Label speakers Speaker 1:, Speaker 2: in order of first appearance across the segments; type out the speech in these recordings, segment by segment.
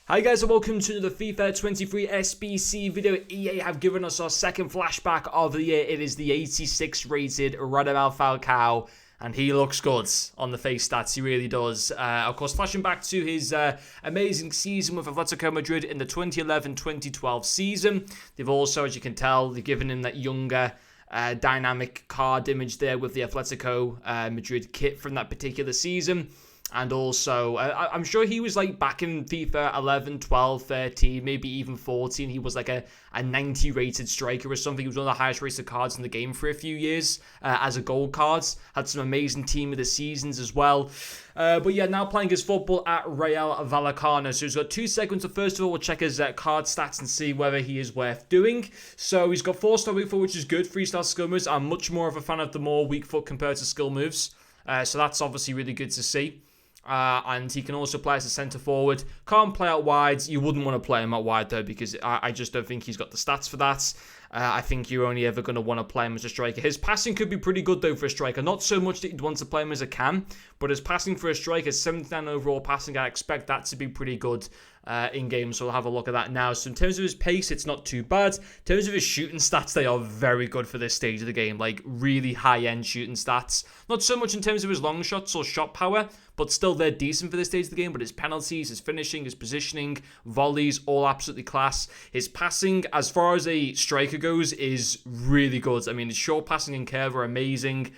Speaker 1: Hi guys and welcome to the FIFA 23 SBC video. EA have given us our second flashback of the year. It is the 86 rated Falcao, and he looks good on the face stats, he really does. Of course, flashing back to his amazing season with Atletico Madrid in the 2011-2012 season. They've also, as you can tell, they've given him that younger dynamic card image there with the Atletico Madrid kit from that particular season. And also, I'm sure he was like back in FIFA 11, 12, 13, maybe even 14. He was like a 90 rated striker or something. He was one of the highest rated cards in the game for a few years as a gold cards. Had some amazing team of the seasons as well. But yeah, now playing his football at Real Vallecano. So he's got 2 segments. So first of all, we'll check his card stats and see whether he is worth doing. So he's got 4-star weak foot, which is good. 3-star skill moves. I'm much more of a fan of the more weak foot compared to skill moves. So that's obviously really good to see. And he can also play as a centre forward. Can't play out wide. You wouldn't want to play him out wide though, because I just don't think he's got the stats for that. I think you're only ever going to want to play him as a striker. His passing could be pretty good though for a striker. Not so much that you'd want to play him as a cam, but his passing for a striker, 79 overall passing, I expect that to be pretty good in game. So we'll have a look at that now. So in terms of his pace, it's not too bad. In terms of his shooting stats, they are very good for this stage of the game. Like really high-end shooting stats. Not so much in terms of his long shots or shot power, but still they're decent for this stage of the game. But his penalties, his finishing, his positioning, volleys, all absolutely class. His passing, as far as a striker goes, is really good. I mean, his short passing and curve are amazing.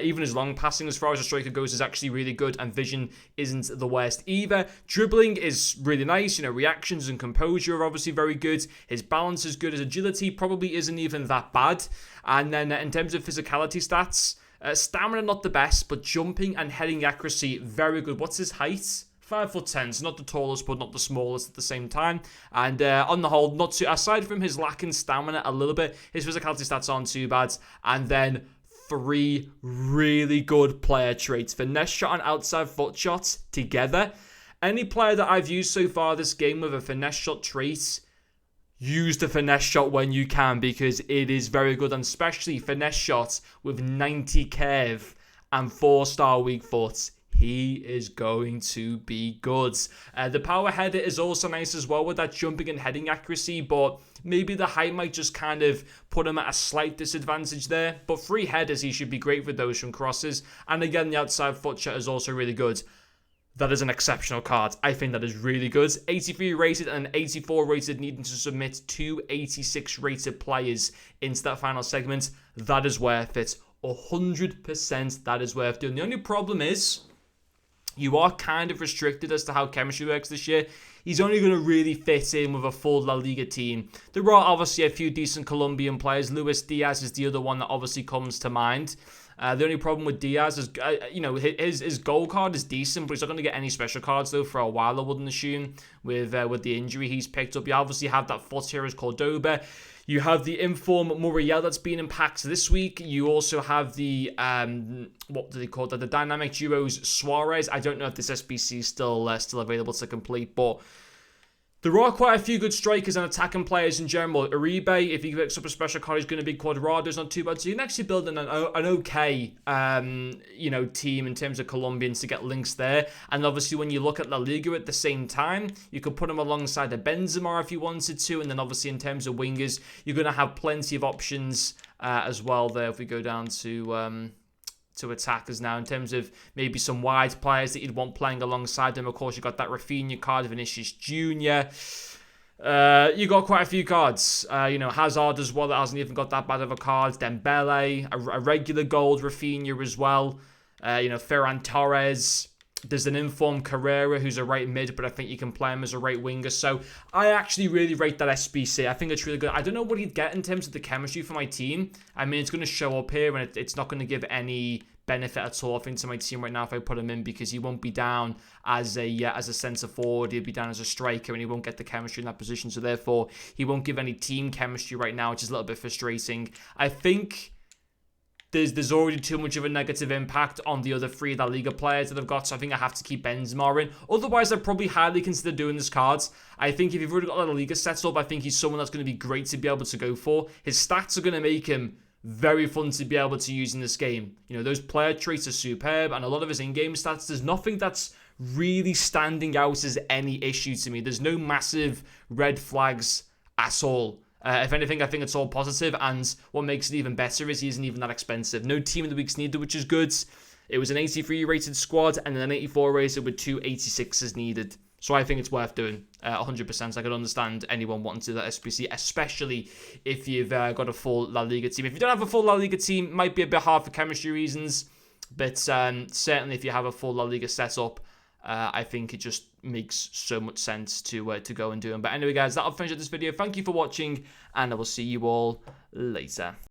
Speaker 1: Even his long passing, as far as a striker goes, is actually really good, and vision isn't the worst either. Dribbling is really nice. Reactions and composure are obviously very good. His balance is good. His agility probably isn't even that bad. And then in terms of physicality stats, stamina not the best, but jumping and heading accuracy very good. What's his height? 5'10", so not the tallest, but not the smallest at the same time. And on the whole, not too. Aside from his lacking stamina a little bit, his physicality stats aren't too bad. And then 3 really good player traits: finesse shot and outside foot shots together. Any player that I've used so far this game with a finesse shot trait, use the finesse shot when you can, because it is very good, and especially finesse shots with 90 curve and 4-star weak foot. He is going to be good. The power header is also nice as well with that jumping and heading accuracy, but maybe the height might just kind of put him at a slight disadvantage there. But free headers, he should be great with those from crosses. And again, the outside foot shot is also really good. That is an exceptional card. I think that is really good. 83 rated and 84 rated, needing to submit 2 86 rated players into that final segment. That is worth it. 100% that is worth doing. The only problem is, you are kind of restricted as to how chemistry works this year. He's only going to really fit in with a full La Liga team. There are obviously a few decent Colombian players. Luis Diaz is the other one that obviously comes to mind. The only problem with Diaz is, his gold card is decent, but he's not going to get any special cards though for a while, I wouldn't assume, with the injury he's picked up. You obviously have that foot here as Cordoba. You have the inform Muriel that's been in packs this week. You also have the, what do they call that? The dynamic duos Suarez. I don't know if this SBC is still available to complete, but there are quite a few good strikers and attacking players in general. Uribe, if he picks up a special card, he's going to be Cuadrado's not too bad. So you can actually build an okay, team in terms of Colombians to get links there. And obviously, when you look at La Liga at the same time, you could put him alongside a Benzema if you wanted to. And then obviously, in terms of wingers, you're going to have plenty of options as well there. If we go down to attackers now, in terms of maybe some wide players that you'd want playing alongside them. Of course, you've got that Rafinha card, Vinicius Jr. You got quite a few cards. Hazard as well, that hasn't even got that bad of a card. Dembele, a regular gold Rafinha as well. Ferran Torres. There's an informed Carrera who's a right mid, but I think you can play him as a right winger. So I actually really rate that SBC. I think it's really good. I don't know what he'd get in terms of the chemistry for my team. I mean, it's going to show up here, and it's not going to give any benefit at all, I think, to my team right now if I put him in, because he won't be down as a centre forward. He'll be down as a striker, and he won't get the chemistry in that position. So therefore, he won't give any team chemistry right now, which is a little bit frustrating. I think there's already too much of a negative impact on the other 3 La Liga players that I've got, so I think I have to keep Benzema in. Otherwise, I'd probably highly consider doing this card. I think if you've already got La Liga set up, I think he's someone that's going to be great to be able to go for. His stats are going to make him very fun to be able to use in this game. Those player traits are superb, and a lot of his in-game stats, there's nothing that's really standing out as any issue to me. There's no massive red flags at all. If anything, I think it's all positive, and what makes it even better is he isn't even that expensive. No team of the weeks needed, which is good. It was an 83 rated squad and then an 84 rated with 2 86s needed. So I think it's worth doing 100%. I could understand anyone wanting to do that SBC, especially if you've got a full La Liga team. If you don't have a full La Liga team, it might be a bit hard for chemistry reasons. But certainly if you have a full La Liga setup, I think it just makes so much sense to go and do them. But anyway, guys, that'll finish up this video. Thank you for watching, and I will see you all later.